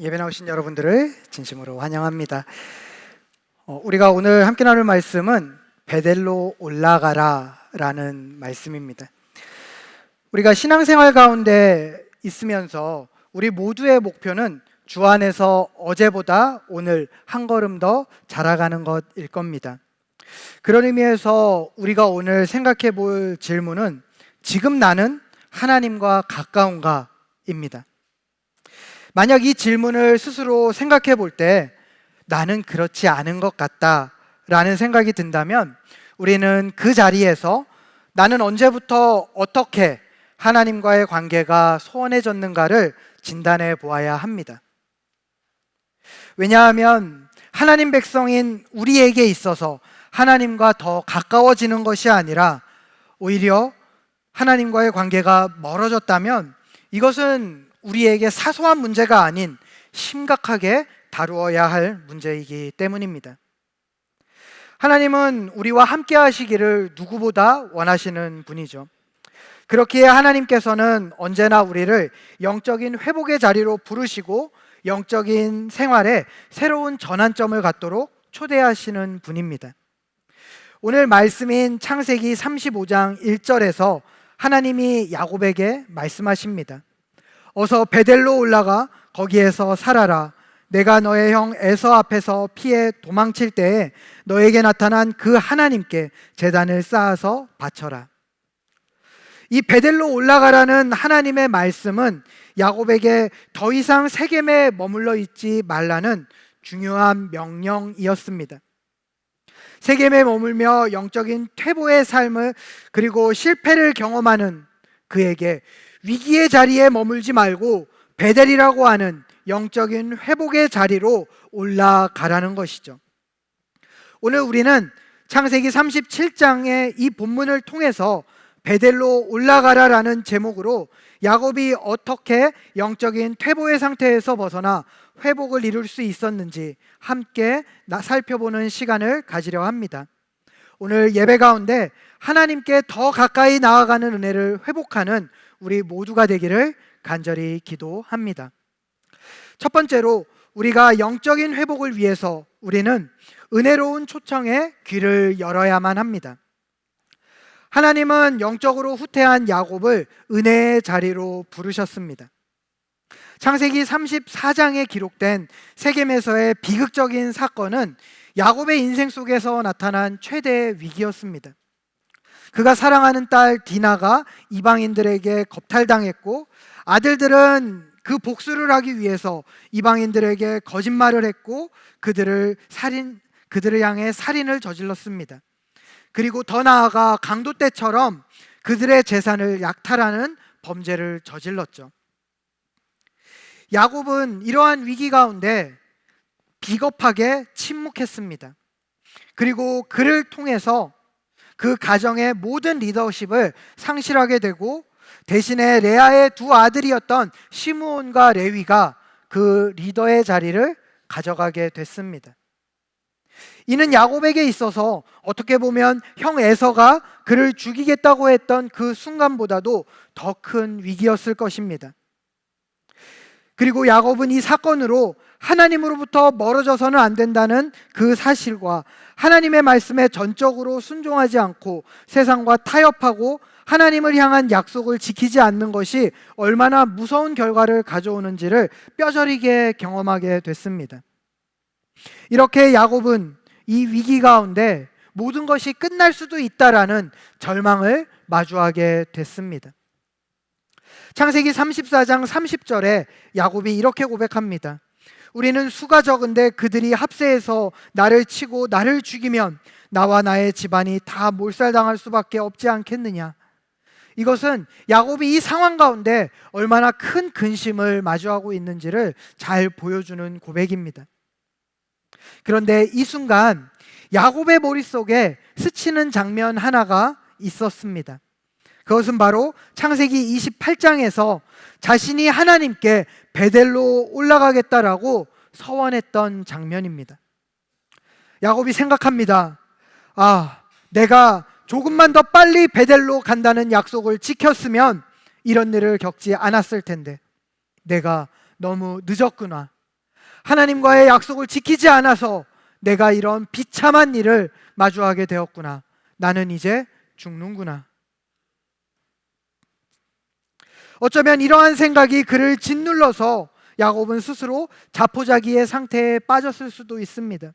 예배 나오신 여러분들을 진심으로 환영합니다. 우리가 오늘 함께 나눌 말씀은 베델로 올라가라 라는 말씀입니다. 우리가 신앙생활 가운데 있으면서 우리 모두의 목표는 주 안에서 어제보다 오늘 한 걸음 더 자라가는 것일 겁니다. 그런 의미에서 우리가 오늘 생각해 볼 질문은 지금 나는 하나님과 가까운가입니다. 만약 이 질문을 스스로 생각해 볼 때 나는 그렇지 않은 것 같다 라는 생각이 든다면 우리는 그 자리에서 나는 언제부터 어떻게 하나님과의 관계가 소원해졌는가를 진단해 보아야 합니다. 왜냐하면 하나님 백성인 우리에게 있어서 하나님과 더 가까워지는 것이 아니라 오히려 하나님과의 관계가 멀어졌다면 이것은 우리에게 사소한 문제가 아닌 심각하게 다루어야 할 문제이기 때문입니다. 하나님은 우리와 함께 하시기를 누구보다 원하시는 분이죠. 그렇기에 하나님께서는 언제나 우리를 영적인 회복의 자리로 부르시고 영적인 생활에 새로운 전환점을 갖도록 초대하시는 분입니다. 오늘 말씀인 창세기 35장 1절에서 하나님이 야곱에게 말씀하십니다. 어서 베델로 올라가 거기에서 살아라. 내가 너의 형 에서 앞에서 피해 도망칠 때에 너에게 나타난 그 하나님께 제단을 쌓아서 바쳐라. 이 베델로 올라가라는 하나님의 말씀은 야곱에게 더 이상 세겜에 머물러 있지 말라는 중요한 명령이었습니다. 세겜에 머물며 영적인 퇴보의 삶을 그리고 실패를 경험하는 그에게 위기의 자리에 머물지 말고 베델이라고 하는 영적인 회복의 자리로 올라가라는 것이죠. 오늘 우리는 창세기 37장의 이 본문을 통해서 베델로 올라가라라는 제목으로 야곱이 어떻게 영적인 퇴보의 상태에서 벗어나 회복을 이룰 수 있었는지 함께 살펴보는 시간을 가지려 합니다. 오늘 예배 가운데 하나님께 더 가까이 나아가는 은혜를 회복하는 우리 모두가 되기를 간절히 기도합니다. 첫 번째로 우리가 영적인 회복을 위해서 우리는 은혜로운 초청에 귀를 열어야만 합니다. 하나님은 영적으로 후퇴한 야곱을 은혜의 자리로 부르셨습니다. 창세기 34장에 기록된 세겜에서의 비극적인 사건은 야곱의 인생 속에서 나타난 최대의 위기였습니다. 그가 사랑하는 딸 디나가 이방인들에게 겁탈당했고 아들들은 그 복수를 하기 위해서 이방인들에게 거짓말을 했고 그들을 향해 살인을 저질렀습니다. 그리고 더 나아가 강도 때처럼 그들의 재산을 약탈하는 범죄를 저질렀죠. 야곱은 이러한 위기 가운데 비겁하게 침묵했습니다. 그리고 그를 통해서 그 가정의 모든 리더십을 상실하게 되고 대신에 레아의 두 아들이었던 시므온과 레위가 그 리더의 자리를 가져가게 됐습니다. 이는 야곱에게 있어서 어떻게 보면 형 에서가 그를 죽이겠다고 했던 그 순간보다도 더 큰 위기였을 것입니다. 그리고 야곱은 이 사건으로 하나님으로부터 멀어져서는 안 된다는 그 사실과 하나님의 말씀에 전적으로 순종하지 않고 세상과 타협하고 하나님을 향한 약속을 지키지 않는 것이 얼마나 무서운 결과를 가져오는지를 뼈저리게 경험하게 됐습니다. 이렇게 야곱은 이 위기 가운데 모든 것이 끝날 수도 있다라는 절망을 마주하게 됐습니다. 창세기 34장 30절에 야곱이 이렇게 고백합니다. 우리는 수가 적은데 그들이 합세해서 나를 치고 나를 죽이면 나와 나의 집안이 다 몰살당할 수밖에 없지 않겠느냐. 이것은 야곱이 이 상황 가운데 얼마나 큰 근심을 마주하고 있는지를 잘 보여주는 고백입니다. 그런데 이 순간 야곱의 머릿속에 스치는 장면 하나가 있었습니다. 그것은 바로 창세기 28장에서 자신이 하나님께 베델로 올라가겠다라고 서원했던 장면입니다. 야곱이 생각합니다. 내가 조금만 더 빨리 베델로 간다는 약속을 지켰으면 이런 일을 겪지 않았을 텐데 내가 너무 늦었구나. 하나님과의 약속을 지키지 않아서 내가 이런 비참한 일을 마주하게 되었구나. 나는 이제 죽는구나. 어쩌면 이러한 생각이 그를 짓눌러서 야곱은 스스로 자포자기의 상태에 빠졌을 수도 있습니다.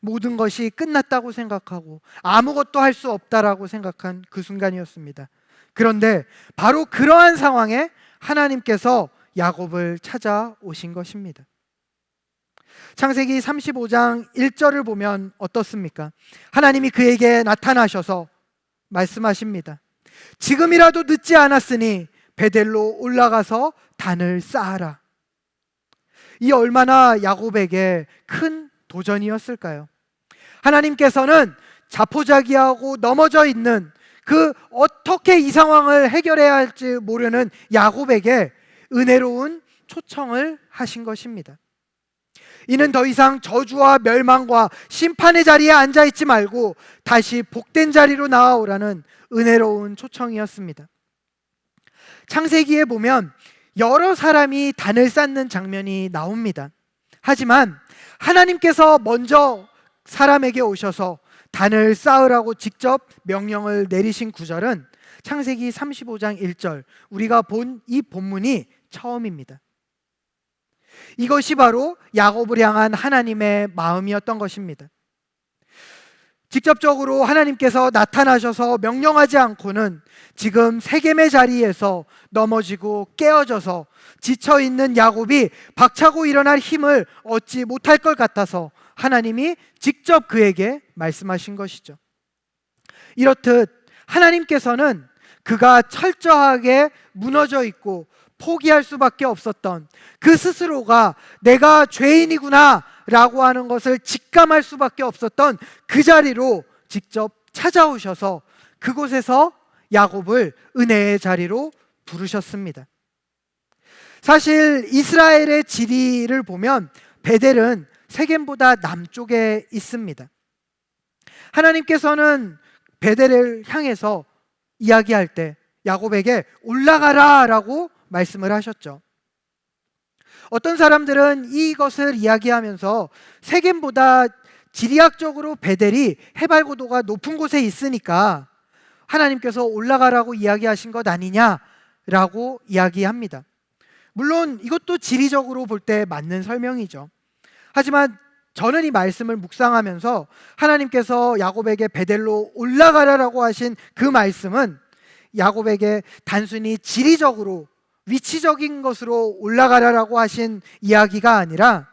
모든 것이 끝났다고 생각하고 아무것도 할 수 없다라고 생각한 그 순간이었습니다. 그런데 바로 그러한 상황에 하나님께서 야곱을 찾아오신 것입니다. 창세기 35장 1절을 보면 어떻습니까? 하나님이 그에게 나타나셔서 말씀하십니다. 지금이라도 늦지 않았으니 베델로 올라가서 단을 쌓아라. 이 얼마나 야곱에게 큰 도전이었을까요? 하나님께서는 자포자기하고 넘어져 있는 그 어떻게 이 상황을 해결해야 할지 모르는 야곱에게 은혜로운 초청을 하신 것입니다. 이는 더 이상 저주와 멸망과 심판의 자리에 앉아 있지 말고 다시 복된 자리로 나아오라는 은혜로운 초청이었습니다. 창세기에 보면 여러 사람이 단을 쌓는 장면이 나옵니다. 하지만 하나님께서 먼저 사람에게 오셔서 단을 쌓으라고 직접 명령을 내리신 구절은 창세기 35장 1절, 우리가 본 이 본문이 처음입니다. 이것이 바로 야곱을 향한 하나님의 마음이었던 것입니다. 직접적으로 하나님께서 나타나셔서 명령하지 않고는 지금 세겜의 자리에서 넘어지고 깨어져서 지쳐있는 야곱이 박차고 일어날 힘을 얻지 못할 것 같아서 하나님이 직접 그에게 말씀하신 것이죠. 이렇듯 하나님께서는 그가 철저하게 무너져 있고 포기할 수밖에 없었던 그 스스로가 내가 죄인이구나 라고 하는 것을 직감할 수밖에 없었던 그 자리로 직접 찾아오셔서 그곳에서 야곱을 은혜의 자리로 부르셨습니다. 사실 이스라엘의 지리를 보면 베델은 세겜보다 남쪽에 있습니다. 하나님께서는 베델을 향해서 이야기할 때 야곱에게 올라가라 라고 말씀을 하셨죠. 어떤 사람들은 이것을 이야기하면서 세겜보다 지리학적으로 베델이 해발 고도가 높은 곳에 있으니까 하나님께서 올라가라고 이야기하신 것 아니냐라고 이야기합니다. 물론 이것도 지리적으로 볼 때 맞는 설명이죠. 하지만 저는 이 말씀을 묵상하면서 하나님께서 야곱에게 베델로 올라가라라고 하신 그 말씀은 야곱에게 단순히 지리적으로 위치적인 것으로 올라가라라고 하신 이야기가 아니라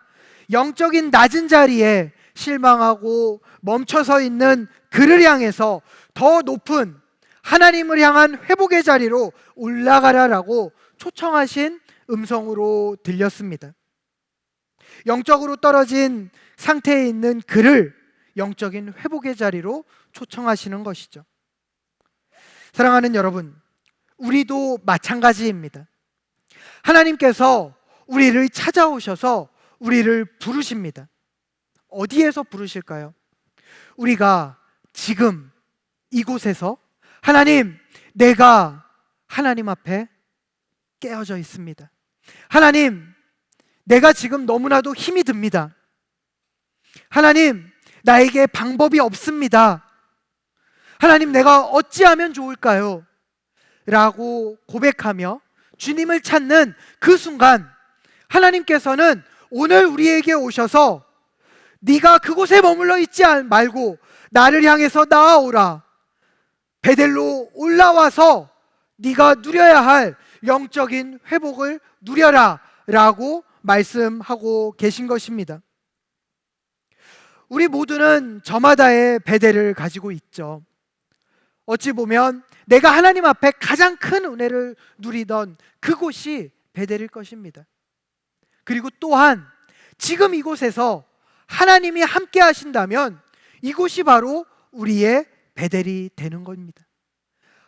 영적인 낮은 자리에 실망하고 멈춰서 있는 그를 향해서 더 높은 하나님을 향한 회복의 자리로 올라가라라고 초청하신 음성으로 들렸습니다. 영적으로 떨어진 상태에 있는 그를 영적인 회복의 자리로 초청하시는 것이죠. 사랑하는 여러분, 우리도 마찬가지입니다. 하나님께서 우리를 찾아오셔서 우리를 부르십니다. 어디에서 부르실까요? 우리가 지금 이곳에서 하나님, 내가 하나님 앞에 깨어져 있습니다. 하나님, 내가 지금 너무나도 힘이 듭니다. 하나님, 나에게 방법이 없습니다. 하나님, 내가 어찌하면 좋을까요? 라고 고백하며 주님을 찾는 그 순간 하나님께서는 오늘 우리에게 오셔서 네가 그곳에 머물러 있지 말고 나를 향해서 나아오라. 베델로 올라와서 네가 누려야 할 영적인 회복을 누려라 라고 말씀하고 계신 것입니다. 우리 모두는 저마다의 베델을 가지고 있죠. 어찌 보면 내가 하나님 앞에 가장 큰 은혜를 누리던 그곳이 베델일 것입니다. 그리고 또한 지금 이곳에서 하나님이 함께 하신다면 이곳이 바로 우리의 베델이 되는 겁니다.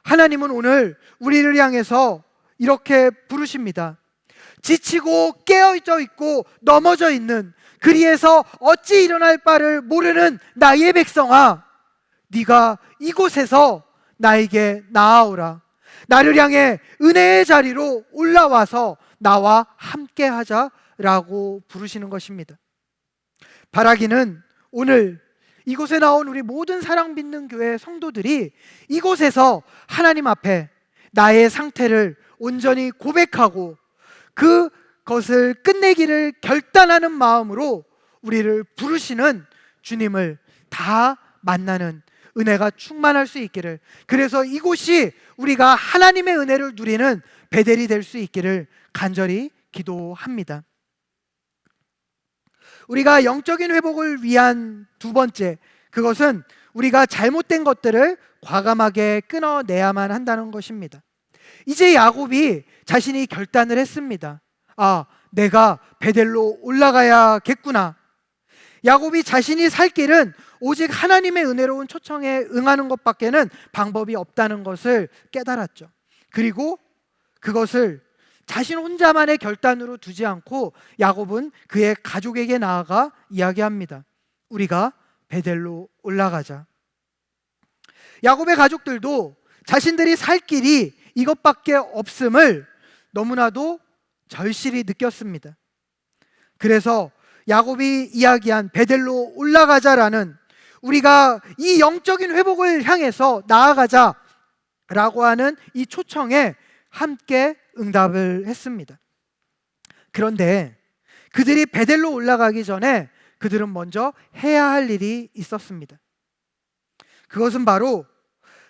하나님은 오늘 우리를 향해서 이렇게 부르십니다. 지치고 깨어져 있고 넘어져 있는 그리에서 어찌 일어날 바를 모르는 나의 백성아, 네가 이곳에서 나에게 나아오라. 나를 향해 은혜의 자리로 올라와서 나와 함께 하자라고 라고 부르시는 것입니다. 바라기는 오늘 이곳에 나온 우리 모든 사랑 믿는 교회 성도들이 이곳에서 하나님 앞에 나의 상태를 온전히 고백하고 그것을 끝내기를 결단하는 마음으로 우리를 부르시는 주님을 다 만나는 은혜가 충만할 수 있기를, 그래서 이곳이 우리가 하나님의 은혜를 누리는 베델이 될 수 있기를 간절히 기도합니다. 우리가 영적인 회복을 위한 두 번째, 그것은 우리가 잘못된 것들을 과감하게 끊어내야만 한다는 것입니다. 이제 야곱이 자신이 결단을 했습니다. 내가 베델로 올라가야겠구나. 야곱이 자신이 살 길은 오직 하나님의 은혜로운 초청에 응하는 것밖에는 방법이 없다는 것을 깨달았죠. 그리고 그것을 자신 혼자만의 결단으로 두지 않고 야곱은 그의 가족에게 나아가 이야기합니다. 우리가 베델로 올라가자. 야곱의 가족들도 자신들이 살 길이 이것밖에 없음을 너무나도 절실히 느꼈습니다. 그래서 야곱이 이야기한 베델로 올라가자라는, 우리가 이 영적인 회복을 향해서 나아가자라고 하는 이 초청에 함께 응답을 했습니다. 그런데 그들이 베델로 올라가기 전에 그들은 먼저 해야 할 일이 있었습니다. 그것은 바로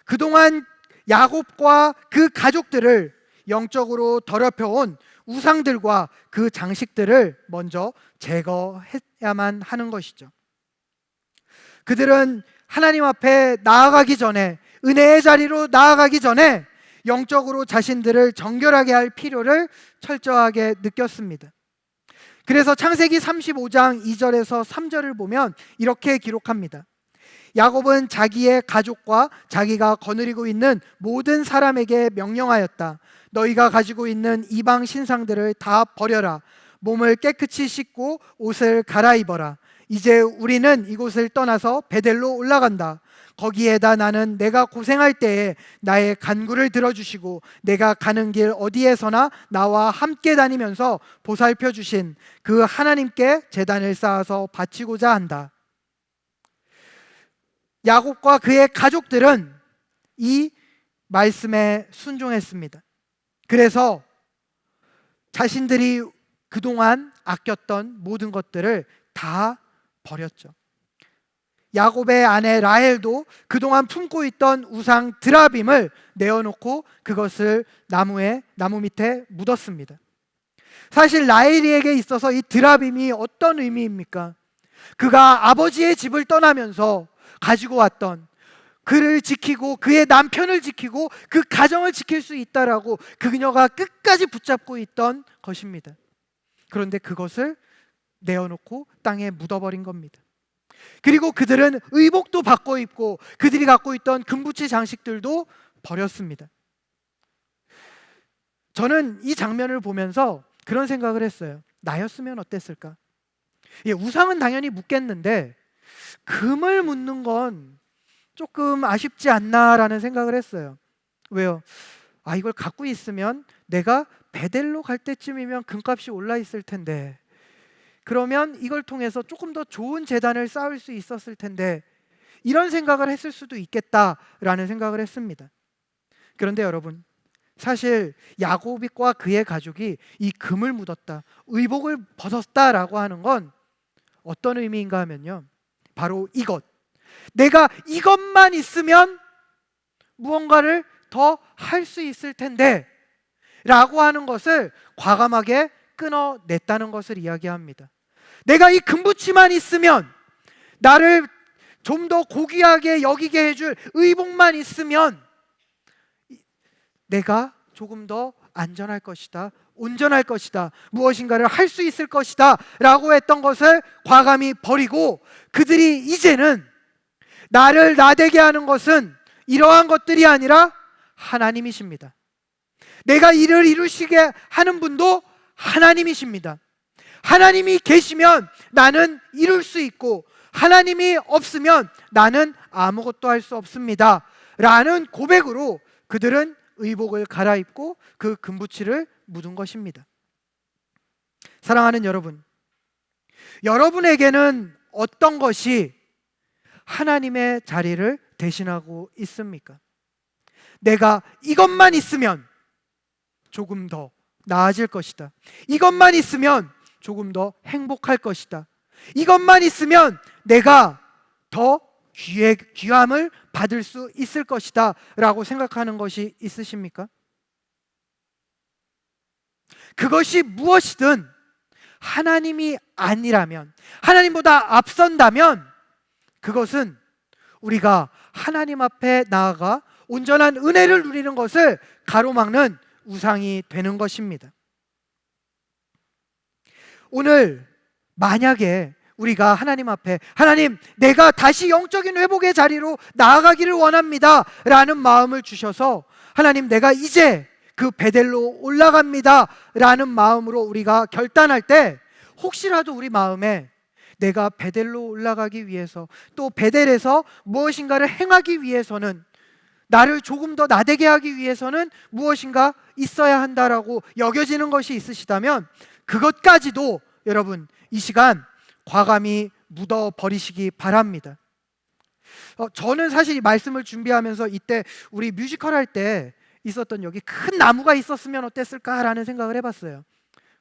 그동안 야곱과 그 가족들을 영적으로 더럽혀온 우상들과 그 장식들을 먼저 제거해야만 하는 것이죠. 그들은 하나님 앞에 나아가기 전에, 은혜의 자리로 나아가기 전에 영적으로 자신들을 정결하게 할 필요를 철저하게 느꼈습니다. 그래서 창세기 35장 2절에서 3절을 보면 이렇게 기록합니다. 야곱은 자기의 가족과 자기가 거느리고 있는 모든 사람에게 명령하였다. 너희가 가지고 있는 이방 신상들을 다 버려라. 몸을 깨끗이 씻고 옷을 갈아입어라. 이제 우리는 이곳을 떠나서 베델로 올라간다. 거기에다 나는 내가 고생할 때에 나의 간구를 들어주시고 내가 가는 길 어디에서나 나와 함께 다니면서 보살펴 주신 그 하나님께 제단을 쌓아서 바치고자 한다. 야곱과 그의 가족들은 이 말씀에 순종했습니다. 그래서 자신들이 그동안 아꼈던 모든 것들을 다 버렸죠. 야곱의 아내 라헬도 그동안 품고 있던 우상 드라빔을 내어놓고 그것을 나무 밑에 묻었습니다. 사실 라헬에게 있어서 이 드라빔이 어떤 의미입니까? 그가 아버지의 집을 떠나면서 가지고 왔던, 그를 지키고 그의 남편을 지키고 그 가정을 지킬 수 있다라고 그녀가 끝까지 붙잡고 있던 것입니다. 그런데 그것을 내어놓고 땅에 묻어버린 겁니다. 그리고 그들은 의복도 바꿔 입고 그들이 갖고 있던 금붙이 장식들도 버렸습니다. 저는 이 장면을 보면서 그런 생각을 했어요. 나였으면 어땠을까? 우상은 당연히 묻겠는데 금을 묻는 건 조금 아쉽지 않나라는 생각을 했어요. 왜요? 이걸 갖고 있으면 내가 베델로 갈 때쯤이면 금값이 올라 있을 텐데, 그러면 이걸 통해서 조금 더 좋은 재단을 쌓을 수 있었을 텐데, 이런 생각을 했을 수도 있겠다라는 생각을 했습니다. 그런데 여러분, 사실 야곱과 그의 가족이 이 금을 묻었다, 의복을 벗었다라고 하는 건 어떤 의미인가 하면요, 바로 이것, 내가 이것만 있으면 무언가를 더 할 수 있을 텐데 라고 하는 것을 과감하게 끊어냈다는 것을 이야기합니다. 내가 이 금붙이만 있으면, 나를 좀 더 고귀하게 여기게 해줄 의복만 있으면 내가 조금 더 안전할 것이다, 온전할 것이다, 무엇인가를 할 수 있을 것이다 라고 했던 것을 과감히 버리고, 그들이 이제는 나를 나대게 하는 것은 이러한 것들이 아니라 하나님이십니다. 내가 이를 이루시게 하는 분도 하나님이십니다. 하나님이 계시면 나는 이룰 수 있고, 하나님이 없으면 나는 아무것도 할 수 없습니다 라는 고백으로 그들은 의복을 갈아입고 그 금붙이를 묻은 것입니다. 사랑하는 여러분, 여러분에게는 어떤 것이 하나님의 자리를 대신하고 있습니까? 내가 이것만 있으면 조금 더 나아질 것이다. 이것만 있으면 조금 더 행복할 것이다. 이것만 있으면 내가 더 귀함을 받을 수 있을 것이다 라고 생각하는 것이 있으십니까? 그것이 무엇이든 하나님이 아니라면, 하나님보다 앞선다면 그것은 우리가 하나님 앞에 나아가 온전한 은혜를 누리는 것을 가로막는 우상이 되는 것입니다. 오늘 만약에 우리가 하나님 앞에 하나님, 내가 다시 영적인 회복의 자리로 나아가기를 원합니다 라는 마음을 주셔서 하나님, 내가 이제 그 베델로 올라갑니다 라는 마음으로 우리가 결단할 때, 혹시라도 우리 마음에 내가 베델로 올라가기 위해서, 또 베델에서 무엇인가를 행하기 위해서는, 나를 조금 더 나대게 하기 위해서는 무엇인가 있어야 한다라고 여겨지는 것이 있으시다면 그것까지도 여러분 이 시간 과감히 묻어버리시기 바랍니다. 저는 사실 이 말씀을 준비하면서 이때 우리 뮤지컬 할 때 있었던 여기 큰 나무가 있었으면 어땠을까라는 생각을 해봤어요.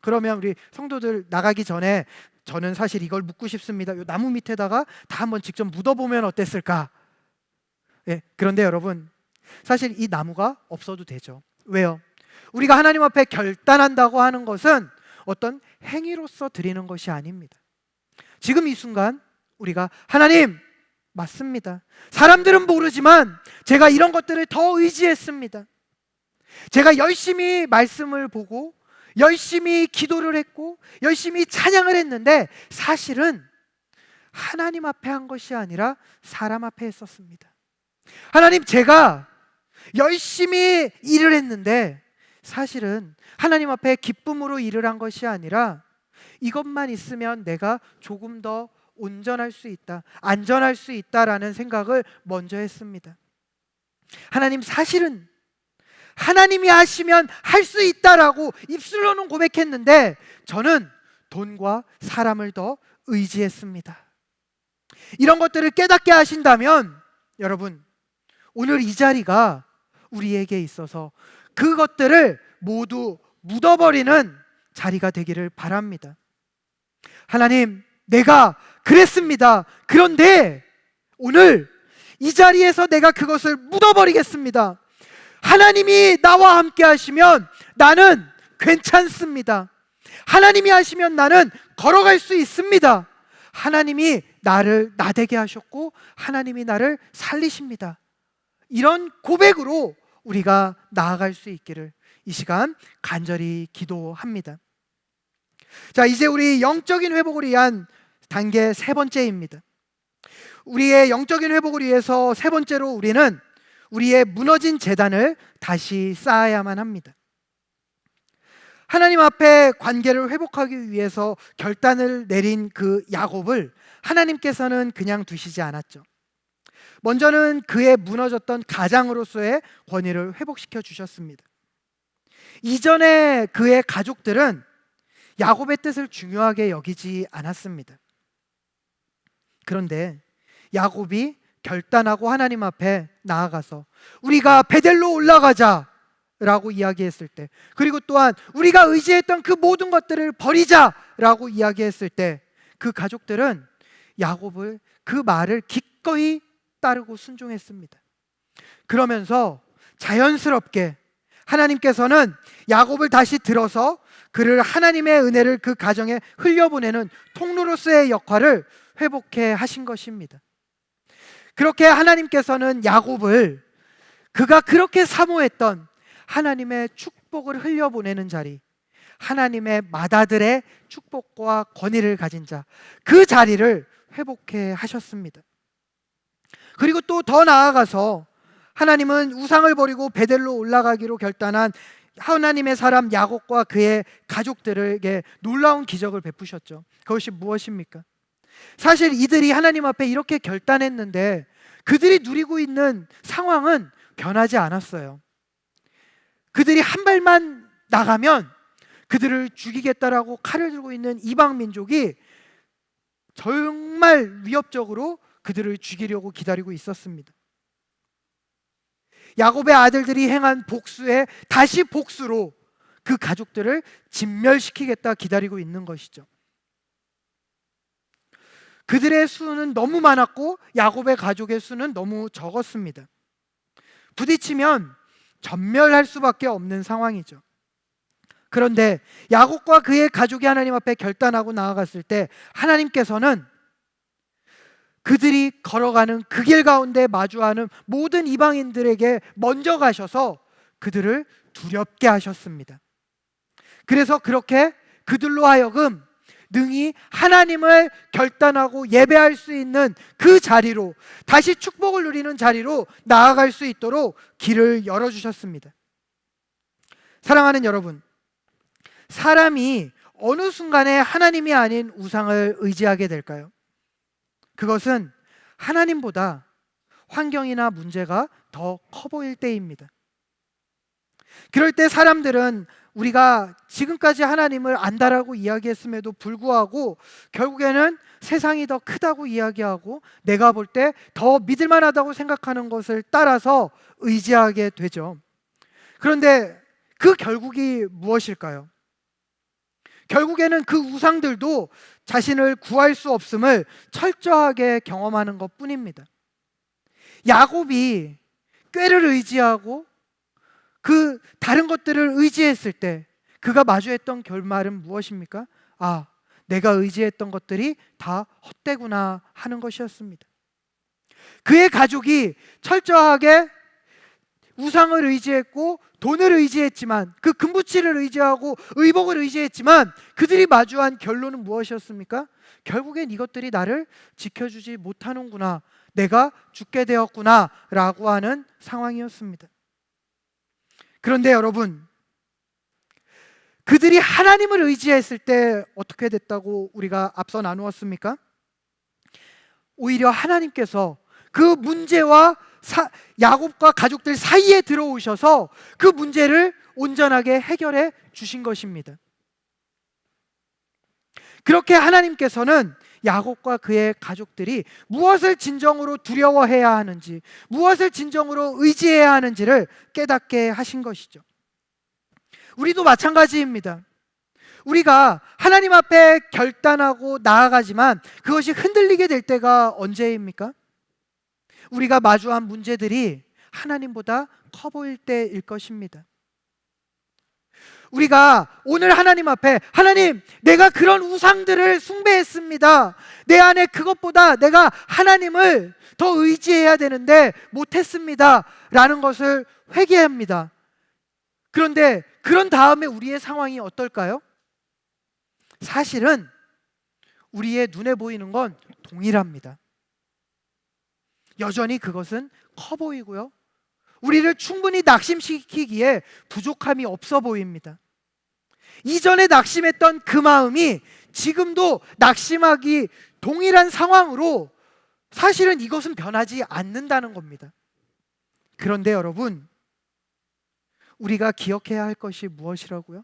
그러면 우리 성도들 나가기 전에 저는 사실 이걸 묻고 싶습니다. 이 나무 밑에다가 다 한번 직접 묻어보면 어땠을까? 예, 그런데 여러분, 사실 이 나무가 없어도 되죠. 왜요? 우리가 하나님 앞에 결단한다고 하는 것은 어떤 행위로서 드리는 것이 아닙니다. 지금 이 순간 우리가 하나님, 맞습니다. 사람들은 모르지만 제가 이런 것들을 더 의지했습니다. 제가 열심히 말씀을 보고 열심히 기도를 했고 열심히 찬양을 했는데 사실은 하나님 앞에 한 것이 아니라 사람 앞에 했었습니다. 하나님, 제가 열심히 일을 했는데 사실은 하나님 앞에 기쁨으로 일을 한 것이 아니라 이것만 있으면 내가 조금 더 온전할 수 있다, 안전할 수 있다라는 생각을 먼저 했습니다. 하나님, 사실은 하나님이 하시면 할 수 있다라고 입술로는 고백했는데 저는 돈과 사람을 더 의지했습니다. 이런 것들을 깨닫게 하신다면 여러분, 오늘 이 자리가 우리에게 있어서 그것들을 모두 묻어버리는 자리가 되기를 바랍니다. 하나님, 내가 그랬습니다. 그런데 오늘 이 자리에서 내가 그것을 묻어버리겠습니다. 하나님이 나와 함께 하시면 나는 괜찮습니다. 하나님이 하시면 나는 걸어갈 수 있습니다. 하나님이 나를 나대게 하셨고 하나님이 나를 살리십니다. 이런 고백으로 우리가 나아갈 수 있기를 이 시간 간절히 기도합니다. 자, 이제 우리 영적인 회복을 위한 단계 세 번째입니다. 우리의 영적인 회복을 위해서 세 번째로 우리는 우리의 무너진 제단을 다시 쌓아야만 합니다. 하나님 앞에 관계를 회복하기 위해서 결단을 내린 그 야곱을 하나님께서는 그냥 두시지 않았죠. 먼저는 그의 무너졌던 가장으로서의 권위를 회복시켜 주셨습니다. 이전에 그의 가족들은 야곱의 뜻을 중요하게 여기지 않았습니다. 그런데 야곱이 결단하고 하나님 앞에 나아가서 우리가 베델로 올라가자 라고 이야기했을 때, 그리고 또한 우리가 의지했던 그 모든 것들을 버리자 라고 이야기했을 때 그 가족들은 야곱을 그 말을 기꺼이 따르고 순종했습니다. 그러면서 자연스럽게 하나님께서는 야곱을 다시 들어서 그를 하나님의 은혜를 그 가정에 흘려보내는 통로로서의 역할을 회복해 하신 것입니다. 그렇게 하나님께서는 야곱을 그가 그렇게 사모했던 하나님의 축복을 흘려보내는 자리, 하나님의 맏아들의 축복과 권위를 가진 자, 그 자리를 회복해 하셨습니다. 그리고 또 더 나아가서 하나님은 우상을 버리고 베델로 올라가기로 결단한 하나님의 사람 야곱과 그의 가족들에게 놀라운 기적을 베푸셨죠. 그것이 무엇입니까? 사실 이들이 하나님 앞에 이렇게 결단했는데 그들이 누리고 있는 상황은 변하지 않았어요. 그들이 한 발만 나가면 그들을 죽이겠다라고 칼을 들고 있는 이방 민족이 정말 위협적으로 그들을 죽이려고 기다리고 있었습니다. 야곱의 아들들이 행한 복수에 다시 복수로 그 가족들을 진멸시키겠다 기다리고 있는 것이죠. 그들의 수는 너무 많았고 야곱의 가족의 수는 너무 적었습니다. 부딪히면 전멸할 수밖에 없는 상황이죠. 그런데 야곱과 그의 가족이 하나님 앞에 결단하고 나아갔을 때 하나님께서는 그들이 걸어가는 그 길 가운데 마주하는 모든 이방인들에게 먼저 가셔서 그들을 두렵게 하셨습니다. 그래서 그렇게 그들로 하여금 능히 하나님을 결단하고 예배할 수 있는 그 자리로, 다시 축복을 누리는 자리로 나아갈 수 있도록 길을 열어주셨습니다. 사랑하는 여러분, 사람이 어느 순간에 하나님이 아닌 우상을 의지하게 될까요? 그것은 하나님보다 환경이나 문제가 더 커 보일 때입니다. 그럴 때 사람들은 우리가 지금까지 하나님을 안다라고 이야기했음에도 불구하고 결국에는 세상이 더 크다고 이야기하고 내가 볼 때 더 믿을 만하다고 생각하는 것을 따라서 의지하게 되죠. 그런데 그 결국이 무엇일까요? 결국에는 그 우상들도 자신을 구할 수 없음을 철저하게 경험하는 것 뿐입니다. 야곱이 꾀를 의지하고 그 다른 것들을 의지했을 때 그가 마주했던 결말은 무엇입니까? 아, 내가 의지했던 것들이 다 헛되구나 하는 것이었습니다. 그의 가족이 철저하게 우상을 의지했고 돈을 의지했지만, 그 금부치를 의지하고 의복을 의지했지만 그들이 마주한 결론은 무엇이었습니까? 결국엔 이것들이 나를 지켜주지 못하는구나, 내가 죽게 되었구나 라고 하는 상황이었습니다. 그런데 여러분, 그들이 하나님을 의지했을 때 어떻게 됐다고 우리가 앞서 나누었습니까? 오히려 하나님께서 그 문제와 야곱과 가족들 사이에 들어오셔서 그 문제를 온전하게 해결해 주신 것입니다. 그렇게 하나님께서는 야곱과 그의 가족들이 무엇을 진정으로 두려워해야 하는지, 무엇을 진정으로 의지해야 하는지를 깨닫게 하신 것이죠. 우리도 마찬가지입니다. 우리가 하나님 앞에 결단하고 나아가지만 그것이 흔들리게 될 때가 언제입니까? 우리가 마주한 문제들이 하나님보다 커 보일 때일 것입니다. 우리가 오늘 하나님 앞에, 하나님, 내가 그런 우상들을 숭배했습니다, 내 안에 그것보다 내가 하나님을 더 의지해야 되는데 못했습니다 라는 것을 회개합니다. 그런데 그런 다음에 우리의 상황이 어떨까요? 사실은 우리의 눈에 보이는 건 동일합니다. 여전히 그것은 커 보이고요, 우리를 충분히 낙심시키기에 부족함이 없어 보입니다. 이전에 낙심했던 그 마음이 지금도 낙심하기 동일한 상황으로 사실은 이것은 변하지 않는다는 겁니다. 그런데 여러분, 우리가 기억해야 할 것이 무엇이라고요?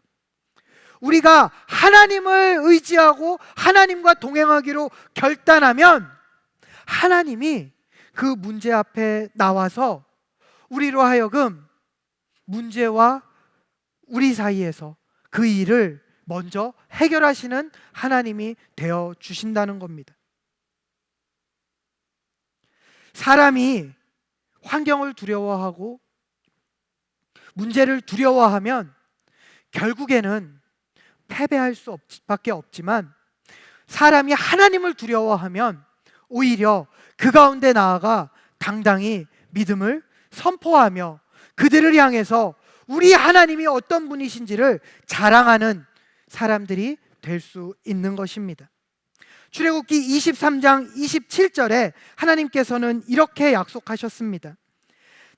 우리가 하나님을 의지하고 하나님과 동행하기로 결단하면 하나님이 그 문제 앞에 나와서 우리로 하여금 문제와 우리 사이에서 그 일을 먼저 해결하시는 하나님이 되어 주신다는 겁니다. 사람이 환경을 두려워하고 문제를 두려워하면 결국에는 패배할 수밖에 없지만, 사람이 하나님을 두려워하면 오히려 그 가운데 나아가 당당히 믿음을 선포하며 그들을 향해서 우리 하나님이 어떤 분이신지를 자랑하는 사람들이 될 수 있는 것입니다. 출애굽기 23장 27절에 하나님께서는 이렇게 약속하셨습니다.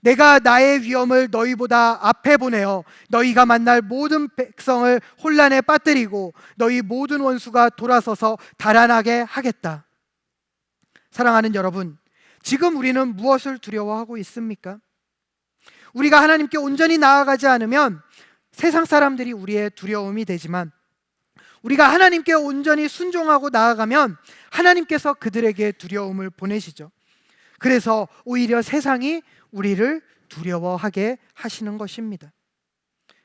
내가 나의 위엄을 너희보다 앞에 보내어 너희가 만날 모든 백성을 혼란에 빠뜨리고 너희 모든 원수가 돌아서서 달아나게 하겠다. 사랑하는 여러분, 지금 우리는 무엇을 두려워하고 있습니까? 우리가 하나님께 온전히 나아가지 않으면 세상 사람들이 우리의 두려움이 되지만 우리가 하나님께 온전히 순종하고 나아가면 하나님께서 그들에게 두려움을 보내시죠. 그래서 오히려 세상이 우리를 두려워하게 하시는 것입니다.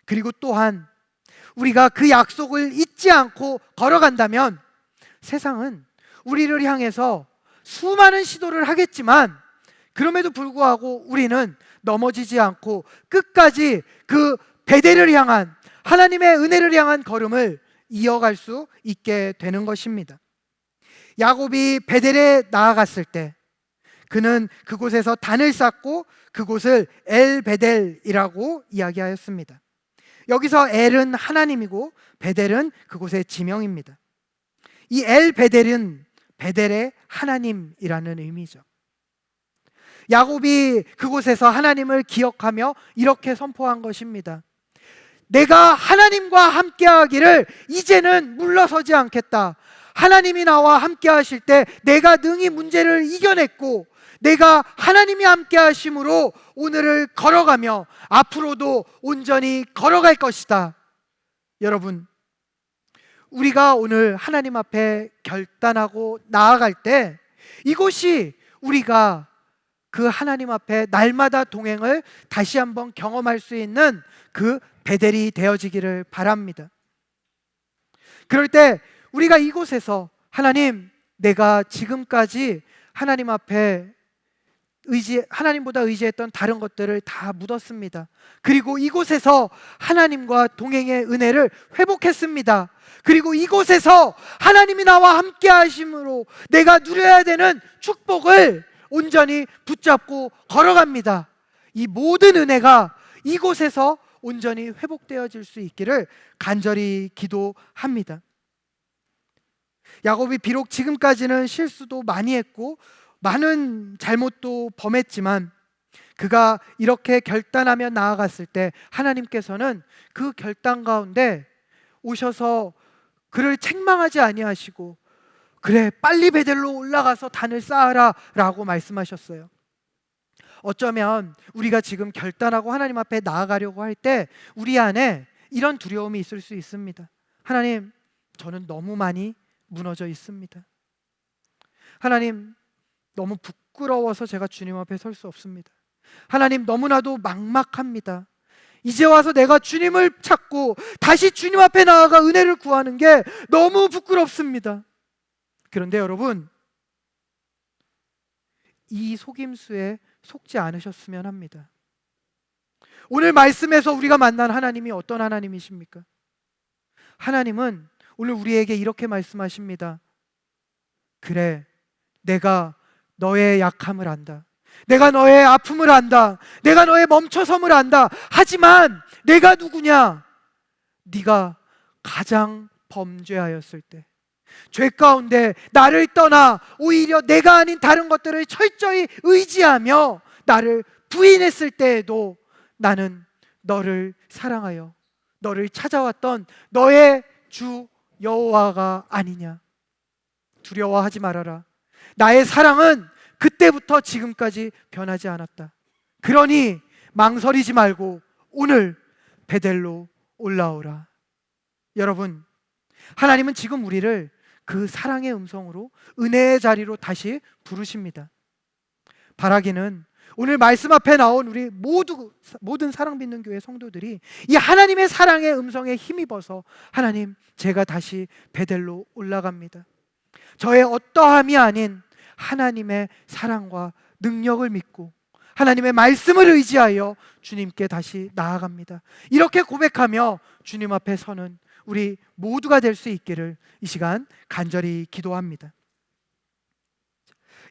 그리고 또한 우리가 그 약속을 잊지 않고 걸어간다면 세상은 우리를 향해서 수많은 시도를 하겠지만 그럼에도 불구하고 우리는 넘어지지 않고 끝까지 그 베델을 향한, 하나님의 은혜를 향한 걸음을 이어갈 수 있게 되는 것입니다. 야곱이 베델에 나아갔을 때 그는 그곳에서 단을 쌓고 그곳을 엘 베델이라고 이야기하였습니다. 여기서 엘은 하나님이고 베델은 그곳의 지명입니다. 이 엘 베델은 베델의 하나님이라는 의미죠. 야곱이 그곳에서 하나님을 기억하며 이렇게 선포한 것입니다. 내가 하나님과 함께 하기를 이제는 물러서지 않겠다. 하나님이 나와 함께 하실 때 내가 능히 문제를 이겨냈고 내가 하나님이 함께 하심으로 오늘을 걸어가며 앞으로도 온전히 걸어갈 것이다. 여러분, 우리가 오늘 하나님 앞에 결단하고 나아갈 때 이곳이 우리가 그 하나님 앞에 날마다 동행을 다시 한번 경험할 수 있는 그 베델이 되어지기를 바랍니다. 그럴 때 우리가 이곳에서 하나님, 내가 지금까지 하나님 앞에 하나님보다 의지했던 다른 것들을 다 묻었습니다. 그리고 이곳에서 하나님과 동행의 은혜를 회복했습니다. 그리고 이곳에서 하나님이 나와 함께 하심으로 내가 누려야 되는 축복을 온전히 붙잡고 걸어갑니다. 이 모든 은혜가 이곳에서 온전히 회복되어질 수 있기를 간절히 기도합니다. 야곱이 비록 지금까지는 실수도 많이 했고 많은 잘못도 범했지만 그가 이렇게 결단하며 나아갔을 때 하나님께서는 그 결단 가운데 오셔서 그를 책망하지 아니하시고 그래, 빨리 베델로 올라가서 단을 쌓아라 라고 말씀하셨어요. 어쩌면 우리가 지금 결단하고 하나님 앞에 나아가려고 할 때 우리 안에 이런 두려움이 있을 수 있습니다. 하나님, 저는 너무 많이 무너져 있습니다. 하나님, 너무 부끄러워서 제가 주님 앞에 설 수 없습니다. 하나님, 너무나도 막막합니다. 이제 와서 내가 주님을 찾고 다시 주님 앞에 나아가 은혜를 구하는 게 너무 부끄럽습니다. 그런데 여러분, 이 속임수에 속지 않으셨으면 합니다. 오늘 말씀에서 우리가 만난 하나님이 어떤 하나님이십니까? 하나님은 오늘 우리에게 이렇게 말씀하십니다. 그래, 내가 너의 약함을 안다. 내가 너의 아픔을 안다. 내가 너의 멈춰섬을 안다. 하지만 내가 누구냐? 네가 가장 범죄하였을 때, 죄 가운데 나를 떠나 오히려 내가 아닌 다른 것들을 철저히 의지하며 나를 부인했을 때에도 나는 너를 사랑하여 너를 찾아왔던 너의 주 여호와가 아니냐. 두려워하지 말아라. 나의 사랑은 그때부터 지금까지 변하지 않았다. 그러니 망설이지 말고 오늘 베델로 올라오라. 여러분, 하나님은 지금 우리를 그 사랑의 음성으로 은혜의 자리로 다시 부르십니다. 바라기는 오늘 말씀 앞에 나온 우리 모든 사랑받는 교회 성도들이 이 하나님의 사랑의 음성에 힘입어서 하나님, 제가 다시 베델로 올라갑니다. 저의 어떠함이 아닌 하나님의 사랑과 능력을 믿고 하나님의 말씀을 의지하여 주님께 다시 나아갑니다. 이렇게 고백하며 주님 앞에 서는 우리 모두가 될 수 있기를 이 시간 간절히 기도합니다.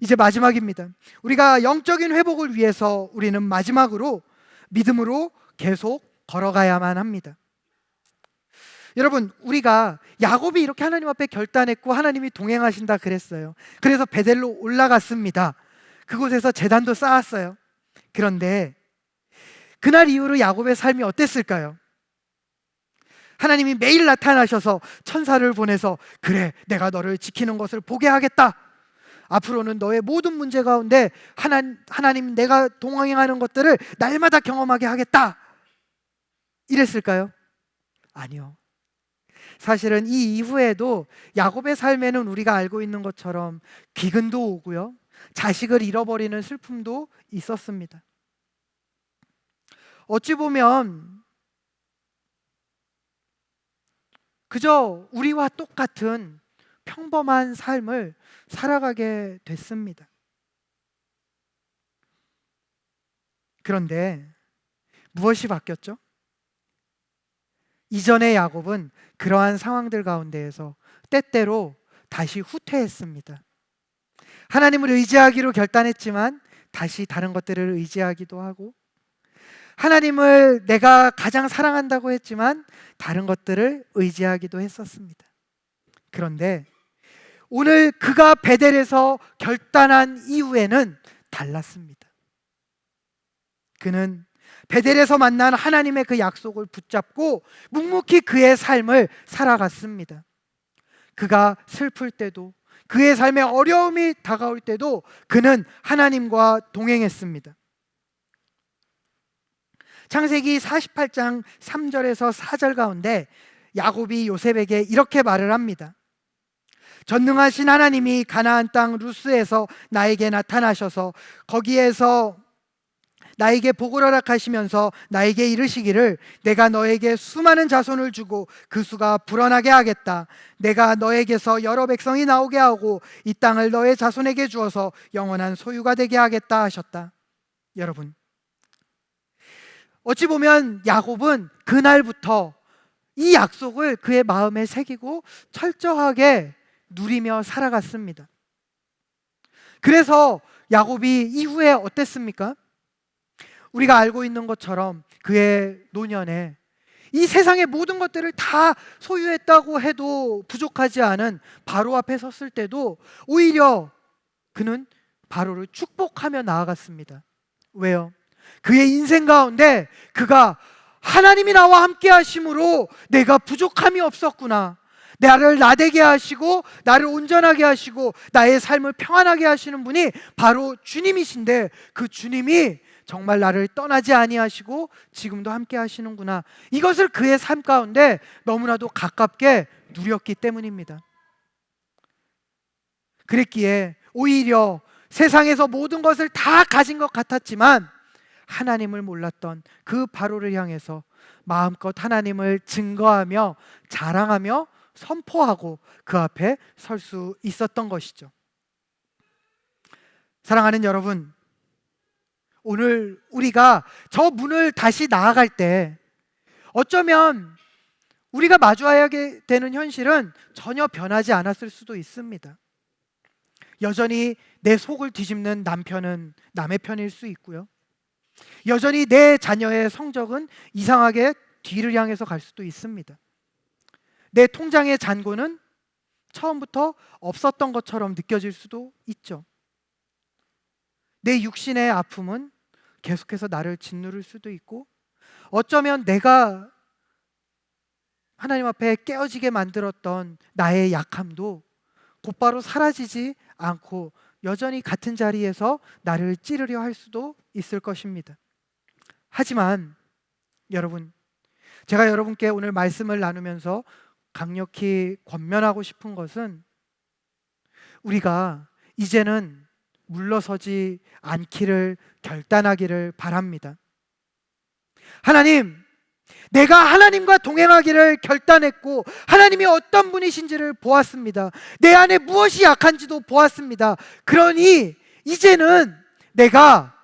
이제 마지막입니다. 우리가 영적인 회복을 위해서 우리는 마지막으로 믿음으로 계속 걸어가야만 합니다. 여러분, 우리가 야곱이 이렇게 하나님 앞에 결단했고 하나님이 동행하신다 그랬어요. 그래서 베델로 올라갔습니다. 그곳에서 제단도 쌓았어요. 그런데 그날 이후로 야곱의 삶이 어땠을까요? 하나님이 매일 나타나셔서 천사를 보내서 그래, 내가 너를 지키는 것을 보게 하겠다. 앞으로는 너의 모든 문제 가운데 하나님 내가 동행하는 것들을 날마다 경험하게 하겠다. 이랬을까요? 아니요. 사실은 이 이후에도 야곱의 삶에는 우리가 알고 있는 것처럼 기근도 오고요, 자식을 잃어버리는 슬픔도 있었습니다. 어찌 보면 그저 우리와 똑같은 평범한 삶을 살아가게 됐습니다. 그런데 무엇이 바뀌었죠? 이전의 야곱은 그러한 상황들 가운데에서 때때로 다시 후퇴했습니다. 하나님을 의지하기로 결단했지만 다시 다른 것들을 의지하기도 하고, 하나님을 내가 가장 사랑한다고 했지만 다른 것들을 의지하기도 했었습니다. 그런데 오늘 그가 베델에서 결단한 이후에는 달랐습니다. 그는 베델에서 만난 하나님의 그 약속을 붙잡고 묵묵히 그의 삶을 살아갔습니다. 그가 슬플 때도, 그의 삶에 어려움이 다가올 때도 그는 하나님과 동행했습니다. 창세기 48장 3절에서 4절 가운데 야곱이 요셉에게 이렇게 말을 합니다. 전능하신 하나님이 가나안 땅 루스에서 나에게 나타나셔서 거기에서 나에게 복을 허락하시면서 나에게 이르시기를 내가 너에게 수많은 자손을 주고 그 수가 불어나게 하겠다. 내가 너에게서 여러 백성이 나오게 하고 이 땅을 너의 자손에게 주어서 영원한 소유가 되게 하겠다 하셨다. 여러분, 어찌 보면 야곱은 그날부터 이 약속을 그의 마음에 새기고 철저하게 누리며 살아갔습니다. 그래서 야곱이 이후에 어땠습니까? 우리가 알고 있는 것처럼 그의 노년에 이 세상의 모든 것들을 다 소유했다고 해도 부족하지 않은 바로 앞에 섰을 때도 오히려 그는 바로를 축복하며 나아갔습니다. 왜요? 그의 인생 가운데 그가 하나님이 나와 함께 하심으로 내가 부족함이 없었구나, 나를 나되게 하시고 나를 온전하게 하시고 나의 삶을 평안하게 하시는 분이 바로 주님이신데 그 주님이 정말 나를 떠나지 아니하시고 지금도 함께 하시는구나, 이것을 그의 삶 가운데 너무나도 가깝게 누렸기 때문입니다. 그랬기에 오히려 세상에서 모든 것을 다 가진 것 같았지만 하나님을 몰랐던 그 바로를 향해서 마음껏 하나님을 증거하며 자랑하며 선포하고 그 앞에 설 수 있었던 것이죠. 사랑하는 여러분, 오늘 우리가 저 문을 다시 나아갈 때 어쩌면 우리가 마주하게 되는 현실은 전혀 변하지 않았을 수도 있습니다. 여전히 내 속을 뒤집는 남편은 남의 편일 수 있고요, 여전히 내 자녀의 성적은 이상하게 뒤를 향해서 갈 수도 있습니다. 내 통장의 잔고는 처음부터 없었던 것처럼 느껴질 수도 있죠. 내 육신의 아픔은 계속해서 나를 짓누를 수도 있고, 어쩌면 내가 하나님 앞에 깨어지게 만들었던 나의 약함도 곧바로 사라지지 않고 여전히 같은 자리에서 나를 찌르려 할 수도 있을 것입니다. 하지만 여러분, 제가 여러분께 오늘 말씀을 나누면서 강력히 권면하고 싶은 것은 우리가 이제는 물러서지 않기를 결단하기를 바랍니다. 하나님, 내가 하나님과 동행하기를 결단했고 하나님이 어떤 분이신지를 보았습니다. 내 안에 무엇이 약한지도 보았습니다. 그러니 이제는 내가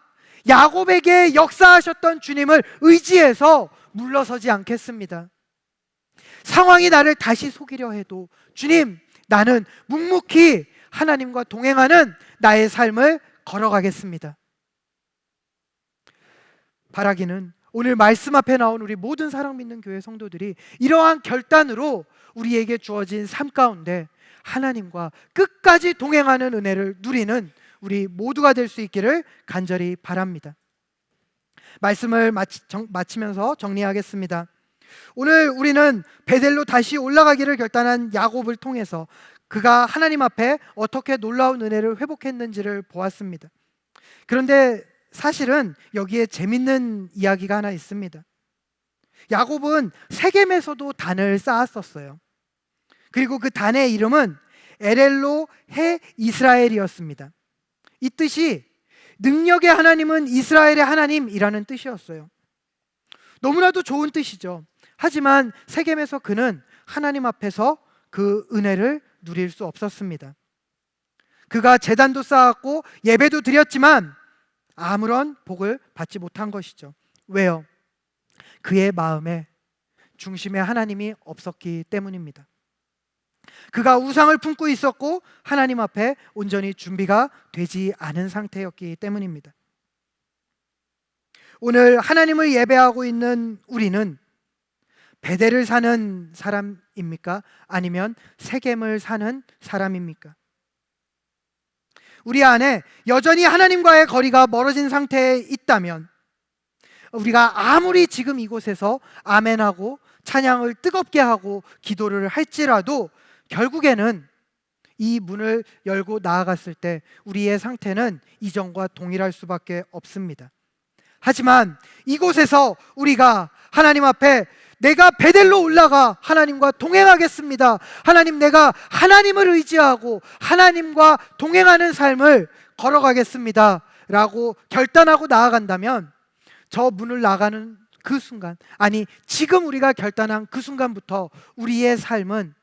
야곱에게 역사하셨던 주님을 의지해서 물러서지 않겠습니다. 상황이 나를 다시 속이려 해도 주님, 나는 묵묵히 하나님과 동행하는 나의 삶을 걸어가겠습니다. 바라기는 오늘 말씀 앞에 나온 우리 모든 사랑 믿는 교회 성도들이 이러한 결단으로 우리에게 주어진 삶 가운데 하나님과 끝까지 동행하는 은혜를 누리는 우리 모두가 될 수 있기를 간절히 바랍니다. 말씀을 마치면서 정리하겠습니다. 오늘 우리는 베델로 다시 올라가기를 결단한 야곱을 통해서 그가 하나님 앞에 어떻게 놀라운 은혜를 회복했는지를 보았습니다. 그런데 사실은 여기에 재밌는 이야기가 하나 있습니다. 야곱은 세겜에서도 단을 쌓았었어요. 그리고 그 단의 이름은 에렐로 해 이스라엘이었습니다. 이 뜻이 능력의 하나님은 이스라엘의 하나님이라는 뜻이었어요. 너무나도 좋은 뜻이죠. 하지만 세겜에서 그는 하나님 앞에서 그 은혜를 누릴 수 없었습니다. 그가 제단도 쌓았고 예배도 드렸지만 아무런 복을 받지 못한 것이죠. 왜요? 그의 마음에 중심에 하나님이 없었기 때문입니다. 그가 우상을 품고 있었고 하나님 앞에 온전히 준비가 되지 않은 상태였기 때문입니다. 오늘 하나님을 예배하고 있는 우리는 베델을 사는 사람입니까? 아니면 세겜을 사는 사람입니까? 우리 안에 여전히 하나님과의 거리가 멀어진 상태에 있다면 우리가 아무리 지금 이곳에서 아멘하고 찬양을 뜨겁게 하고 기도를 할지라도 결국에는 이 문을 열고 나아갔을 때 우리의 상태는 이전과 동일할 수밖에 없습니다. 하지만 이곳에서 우리가 하나님 앞에 내가 베델로 올라가 하나님과 동행하겠습니다. 하나님, 내가 하나님을 의지하고 하나님과 동행하는 삶을 걸어가겠습니다 라고 결단하고 나아간다면 저 문을 나가는 그 순간, 아니 지금 우리가 결단한 그 순간부터 우리의 삶은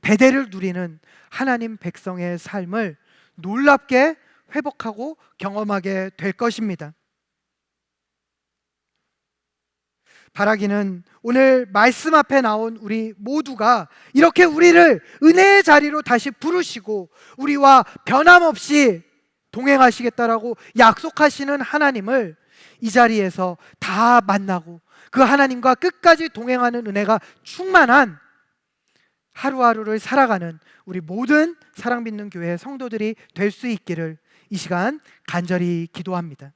베델을 누리는 하나님 백성의 삶을 놀랍게 회복하고 경험하게 될 것입니다. 바라기는 오늘 말씀 앞에 나온 우리 모두가 이렇게 우리를 은혜의 자리로 다시 부르시고 우리와 변함없이 동행하시겠다라고 약속하시는 하나님을 이 자리에서 다 만나고 그 하나님과 끝까지 동행하는 은혜가 충만한 하루하루를 살아가는 우리 모든 사랑받는 교회 성도들이 될 수 있기를 이 시간 간절히 기도합니다.